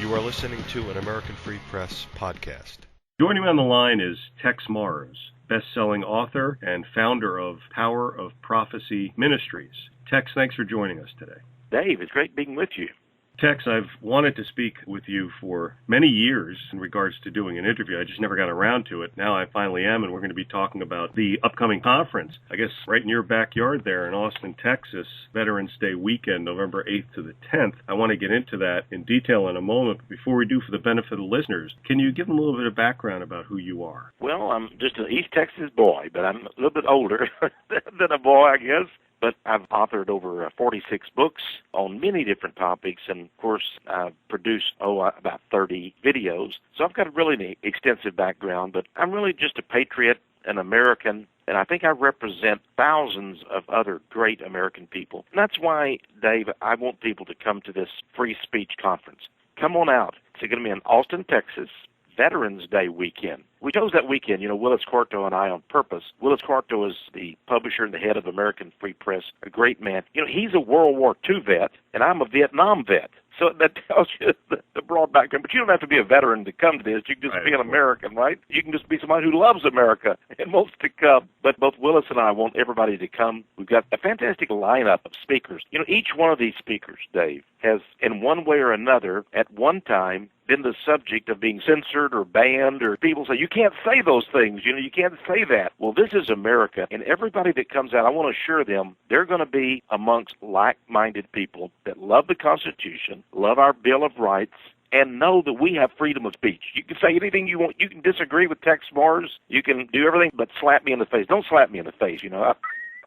You are listening to an American Free Press podcast. Joining me on the line is Texe, best-selling author and founder of Power of Prophecy Ministries. Texe, thanks for joining us today. Dave, it's great being with you. Texe, I've wanted to speak with you for many years in regards to doing an interview. I just never got around to it. Now I finally am, and we're going to be talking about the upcoming conference. I guess right in your backyard there in Austin, Texas, Veterans Day weekend, November 8th to the 10th. I want to get into that in detail in a moment. But before we do, for the benefit of the listeners, can you give them a little bit of background about who you are? Well, I'm just an East Texas boy, but I'm a little bit older than a boy, I guess. But I've authored over 46 books on many different topics, and of course, I've produced, about 30 videos. So I've got a really extensive background, but I'm really just a patriot, an American, and I think I represent thousands of other great American people. And that's why, Dave, I want people to come to this free speech conference. Come on out. It's going to be in Austin, Texas, Veterans Day weekend. We chose that weekend, Willis Quarto and I on purpose. Willis Quarto is the publisher and the head of American Free Press, a great man. He's a World War II vet, and I'm a Vietnam vet. So that tells you the broad background. But you don't have to be a veteran to come to this. You can just be an American, right? You can just be somebody who loves America and wants to come. But both Willis and I want everybody to come. We've got a fantastic lineup of speakers. Each one of these speakers, Dave, has in one way or another at one time been the subject of being censored or banned, or people say, you can't say those things, you can't say that. Well, this is America, and everybody that comes out, I want to assure them they're going to be amongst like-minded people that love the Constitution, love our Bill of Rights, and know that we have freedom of speech. You can say anything you want. You can disagree with Texe Mars. You can do everything but slap me in the face. Don't slap me in the face,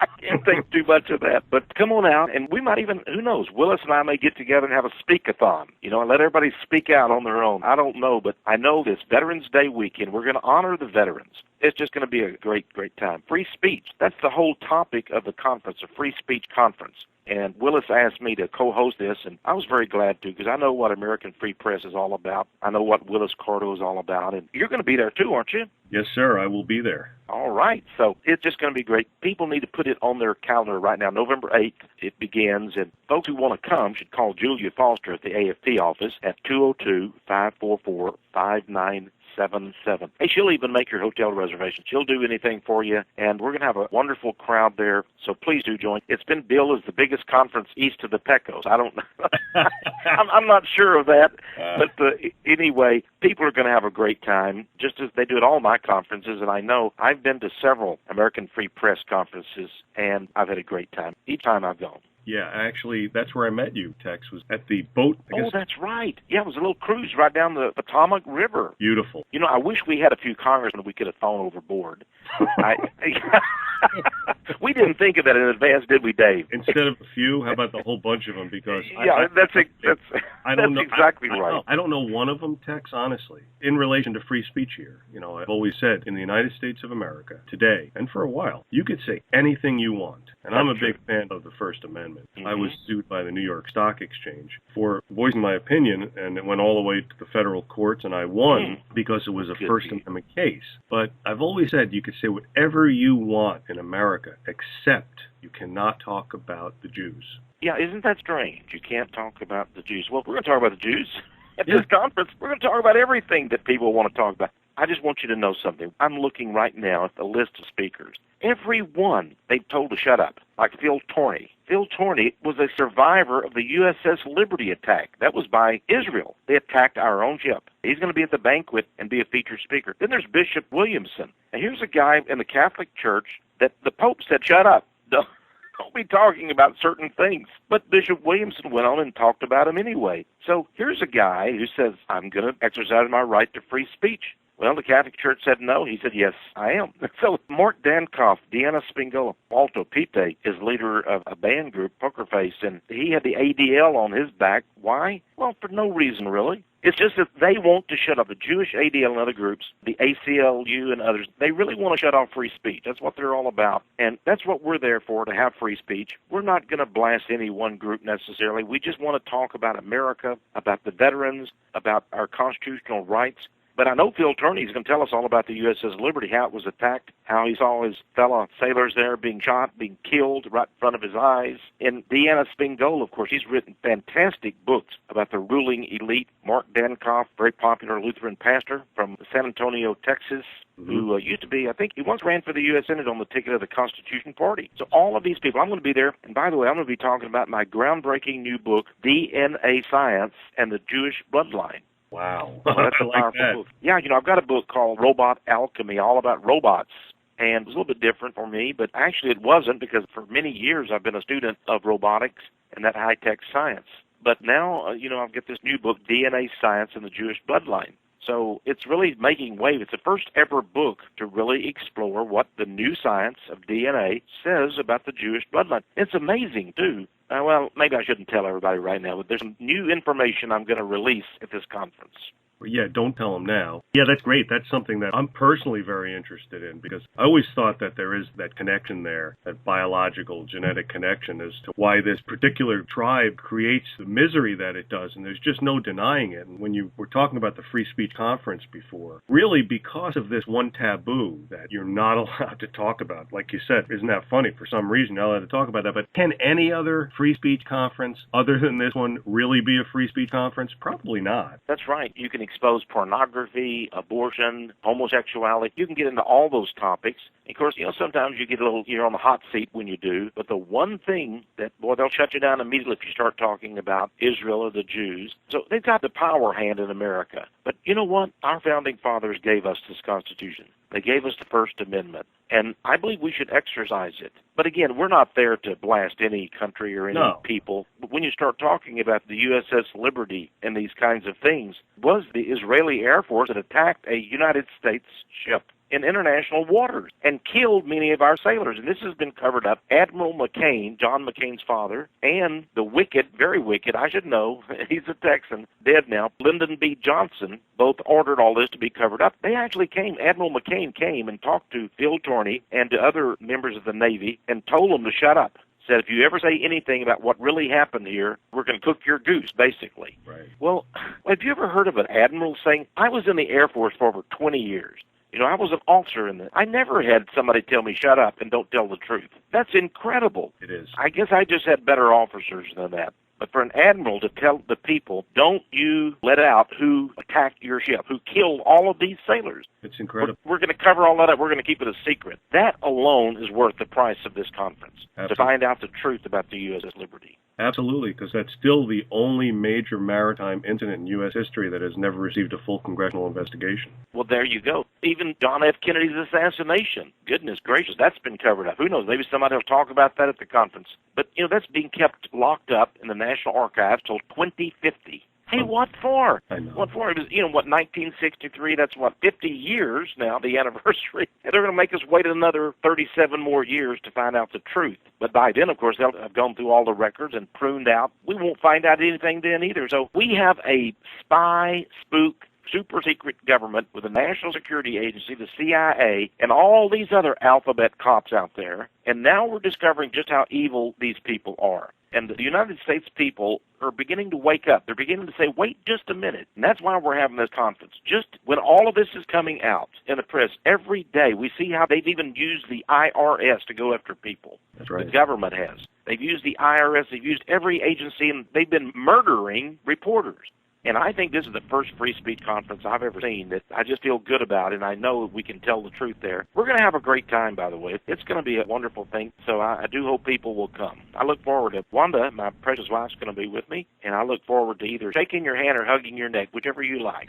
I can't think too much of that, but come on out, and we might even, who knows, Willis and I may get together and have a speak-a-thon, and let everybody speak out on their own. I don't know, but I know this Veterans Day weekend, we're going to honor the veterans. It's just going to be a great, great time. Free speech, that's the whole topic of the conference, a free speech conference. And Willis asked me to co-host this, and I was very glad to, because I know what American Free Press is all about. I know what Willis Quarto is all about, and you're going to be there too, aren't you? Yes, sir, I will be there. All right, so it's just going to be great. People need to put it on their calendar right now. November 8th, it begins, and folks who want to come should call Julia Foster at the AFP office at 202-544-5977. Hey, she'll even make your hotel reservation. She'll do anything for you, and we're going to have a wonderful crowd there, so please do join. It's been billed as the biggest conference east of the Pecos. I don't know. I'm not sure of that, but anyway, people are going to have a great time, just as they do at all my conferences, and I know I've been to several American Free Press conferences, and I've had a great time each time I've gone. Yeah, actually, that's where I met you, Texe, was at the boat. Oh, that's right. Yeah, it was a little cruise right down the Potomac River. Beautiful. I wish we had a few congressmen we could have thrown overboard. We didn't think of that in advance, did we, Dave? Instead of a few, how about the whole bunch of them? Because that's exactly right. I don't know one of them, Texe, honestly, in relation to free speech here. I've always said in the United States of America today, and for a while, you could say anything you want. And I'm a big fan of the First Amendment. Mm-hmm. I was sued by the New York Stock Exchange for voicing my opinion, and it went all the way to the federal courts, and I won because it was a First Amendment case. But I've always said you could say whatever you want in America, except you cannot talk about the Jews. Yeah, isn't that strange? You can't talk about the Jews. Well, we're going to talk about the Jews at this conference. We're going to talk about everything that people want to talk about. I just want you to know something. I'm looking right now at the list of speakers. Every one they've told to shut up, like Phil Torney. Phil Torney was a survivor of the USS Liberty attack. That was by Israel. They attacked our own ship. He's going to be at the banquet and be a featured speaker. Then there's Bishop Williamson. And here's a guy in the Catholic Church that the Pope said, shut up. Don't be talking about certain things. But Bishop Williamson went on and talked about him anyway. So here's a guy who says, I'm going to exercise my right to free speech. Well, the Catholic Church said no. He said, yes, I am. So Mark Dankoff, Deanna Spingola, Alto Pite is leader of a band group, Poker Face, and he had the ADL on his back. Why? Well, for no reason, really. It's just that they want to shut off the Jewish ADL and other groups, the ACLU and others. They really want to shut off free speech. That's what they're all about. And that's what we're there for, to have free speech. We're not going to blast any one group necessarily. We just want to talk about America, about the veterans, about our constitutional rights. But I know Phil Turney's going to tell us all about the USS Liberty, how it was attacked, how he saw his fellow sailors there being shot, being killed right in front of his eyes. And Deanna Spingola, of course, he's written fantastic books about the ruling elite. Mark Dankoff, very popular Lutheran pastor from San Antonio, Texas, who used to be, I think he once ran for the U.S. Senate on the ticket of the Constitution Party. So all of these people, I'm going to be there. And by the way, I'm going to be talking about my groundbreaking new book, DNA Science and the Jewish Bloodline. Wow. Well, that's a powerful book. Yeah, I've got a book called Robot Alchemy, all about robots. And it was a little bit different for me, but actually it wasn't, because for many years I've been a student of robotics and that high-tech science. But now, I've got this new book, DNA Science and the Jewish Bloodline. So it's really making wave. It's the first ever book to really explore what the new science of DNA says about the Jewish bloodline. It's amazing, too. Well, maybe I shouldn't tell everybody right now, but there's some new information I'm going to release at this conference. Yeah, don't tell them now. Yeah, that's great. That's something that I'm personally very interested in, because I always thought that there is that connection there, that biological, genetic connection as to why this particular tribe creates the misery that it does, and there's just no denying it. And when you were talking about the free speech conference before, really because of this one taboo that you're not allowed to talk about, like you said, isn't that funny? For some reason, you're not allowed to talk about that. But can any other free speech conference other than this one really be a free speech conference? Probably not. That's right. You can expose pornography, abortion, homosexuality. You can get into all those topics. Of course, sometimes you get a little, you're on the hot seat when you do, but the one thing that, they'll shut you down immediately if you start talking about Israel or the Jews. So they've got the power hand in America. But you know what? Our founding fathers gave us this Constitution. They gave us the First Amendment, and I believe we should exercise it. But again, we're not there to blast any country or any people. But when you start talking about the USS Liberty and these kinds of things, was the Israeli Air Force that attacked a United States ship in international waters and killed many of our sailors. And this has been covered up. Admiral McCain, John McCain's father, and the wicked, very wicked, I should know, he's a Texan, dead now, Lyndon B. Johnson, both ordered all this to be covered up. They actually came, Admiral McCain came and talked to Phil Turney and to other members of the Navy and told them to shut up. Said, if you ever say anything about what really happened here, we're going to cook your goose, basically. Right. Well, have you ever heard of an admiral saying, I was in the Air Force for over 20 years. I was an officer in I never had somebody tell me, shut up and don't tell the truth. That's incredible. It is. I guess I just had better officers than that. But for an admiral to tell the people, don't you let out who attacked your ship, who killed all of these sailors. It's incredible. We're going to cover all that up. We're going to keep it a secret. That alone is worth the price of this conference, Absolutely. To find out the truth about the USS Liberty. Absolutely, because that's still the only major maritime incident in U.S. history that has never received a full congressional investigation. Well, there you go. Even John F. Kennedy's assassination. Goodness gracious, that's been covered up. Who knows? Maybe somebody will talk about that at the conference. But, that's being kept locked up in the National Archives till 2050. Hey, what for? I know. What for? It was, 1963, that's 50 years now, the anniversary. And they're going to make us wait another 37 more years to find out the truth. But by then, of course, they'll have gone through all the records and pruned out. We won't find out anything then either. So we have a spy, spook, super secret government with a national security agency, the CIA, and all these other alphabet cops out there. And now we're discovering just how evil these people are. And the United States people are beginning to wake up. They're beginning to say, wait just a minute. And that's why we're having this conference. Just when all of this is coming out in the press, every day we see how they've even used the IRS to go after people. That's right. The government has. They've used the IRS. They've used every agency, and they've been murdering reporters. And I think this is the first free speech conference I've ever seen that I just feel good about, and I know we can tell the truth there. We're going to have a great time, by the way. It's going to be a wonderful thing, so I do hope people will come. I look forward to Wanda, my precious wife's going to be with me, and I look forward to either shaking your hand or hugging your neck, whichever you like.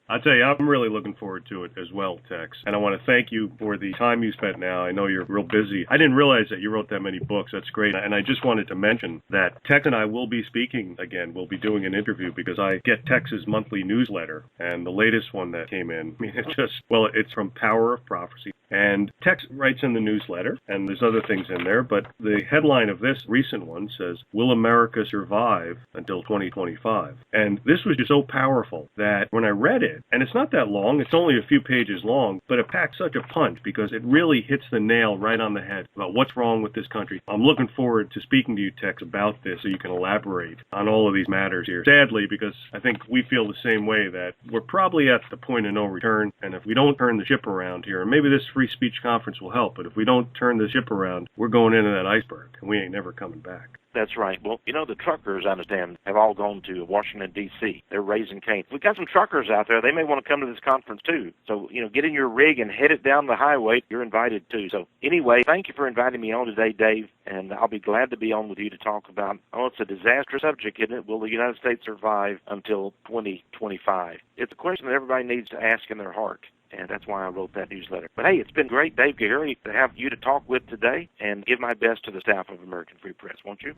I'll tell you, I'm really looking forward to it as well, Tex. And I want to thank you for the time you spent now. I know you're real busy. I didn't realize that you wrote that many books. That's great. And I just wanted to mention that Tex and I will be speaking again. We'll be doing an interview because I get Tex's monthly newsletter, and the latest one that came in, it's from Power of Prophecy. And Tex writes in the newsletter, and there's other things in there, but the headline of this recent one says, Will America Survive Until 2025? And this was just so powerful that when I read it, and it's not that long, it's only a few pages long, but it packs such a punch because it really hits the nail right on the head about what's wrong with this country. I'm looking forward to speaking to you, Tex, about this so you can elaborate on all of these matters here. Sadly, because because I think we feel the same way, that we're probably at the point of no return, and if we don't turn the ship around here, and maybe this free speech conference will help, but if we don't turn the ship around, we're going into that iceberg, and we ain't never coming back. That's right. Well, the truckers, I understand, have all gone to Washington, D.C. They're raising cane. We've got some truckers out there. They may want to come to this conference, too. So, get in your rig and head it down the highway. You're invited, too. So, anyway, thank you for inviting me on today, Dave, and I'll be glad to be on with you to talk about, it's a disastrous subject, isn't it? Will the United States survive until 2025? It's a question that everybody needs to ask in their heart. And that's why I wrote that newsletter. But hey, it's been great, Dave Gahary, to have you to talk with today, and give my best to the staff of American Free Press, won't you?